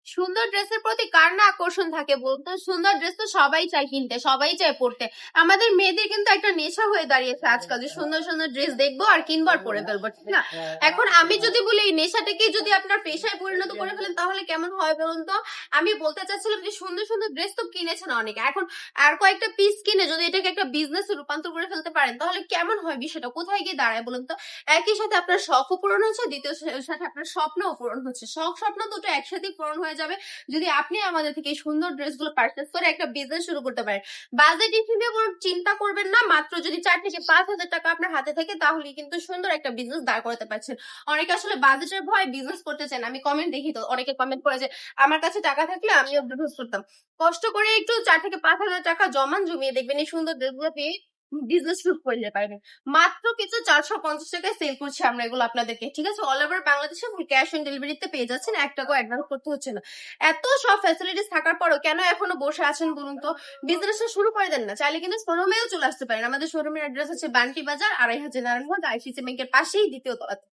সুন্দর ড্রেসের প্রতি কার না আকর্ষণ থাকে বলতো? সুন্দর ড্রেস তো সবাই চায় কিনতে, সবাই চায় পড়তে। আমাদের মেয়েদের কিন্তু একটা নেশা হয়ে দাঁড়িয়েছে আজকাল, যে সুন্দর সুন্দর ড্রেস দেখবো আর কিনবো আর পরে ফেলবো, ঠিক না? এখন আমি যদি বলি এই নেশাটাকে যদি আপনার পেশায় পরিণত করে ফেলেন তাহলে কেমন হয় বলুন তো? আমি বলতে চাচ্ছিলাম যে সুন্দর সুন্দর ড্রেস তো কিনেছেন অনেকে, এখন আর কয়েকটা পিস কিনে যদি এটাকে একটা বিজনেস রূপান্তর করে ফেলতে পারেন তাহলে কেমন হয় বিষয়টা? কোথায় গিয়ে দাঁড়ায় বলুন তো? একই সাথে আপনার শখও পূরণ হচ্ছে, দ্বিতীয় সাথে আপনার স্বপ্নও পূরণ হচ্ছে। শখ স্বপ্ন দুটো একসাথেই পূরণ হয়ে যাবে যদি আপনি আমাদের থেকে এই সুন্দর ড্রেসগুলো পারচেস করে একটা বিজনেস শুরু করতে পারেন। বাজেট ইস্যু নিয়ে কোনো চিন্তা করবেন না, মাত্র যদি 4 থেকে 5 হাজার টাকা আপনার হাতে থাকে তাহলে কিন্তু সুন্দর একটা বিজনেস দাঁড় করাতে পারছেন। অনেকে আসলে বাজেটের ভয় বিজনেস করতে চান, আমি কমেন্ট দেখি তো অনেকে কমেন্ট করে যে আমার কাছে টাকা থাকলে আমিও বিজনেস করতাম। কষ্ট করে একটু 4 থেকে 5 হাজার টাকা জমান, জমিয়ে দেখবেন এই সুন্দর ড্রেসগুলো পেয়ে বিজনেস শুরু করতে পারবেন। মাত্র কিছু 450 টাকায় সেল করছি আমরা এগুলো আপনাদেরকে, ঠিক আছে? অল ওভার বাংলাদেশে ক্যাশ অন ডেলিভারিতে পেয়ে যাচ্ছেন, 1 টাকাও অ্যাডভান্স করতে হচ্ছে না। এত সব ফ্যাসিলিটিস থাকার পরও কেন এখনো বসে আছেন বলুন তো? বিজনেসটা শুরু করে দেন না, চাইলে কিন্তু শোরুমেও চলে আসতে পারেন। আমাদের শোরুমের অ্যাড্রেস হচ্ছে বান্টি বাজার, 2.5 নারায়ণগঞ্জ, আইসিসি ব্যাংকের পাশেই, দ্বিতীয় তলাতে।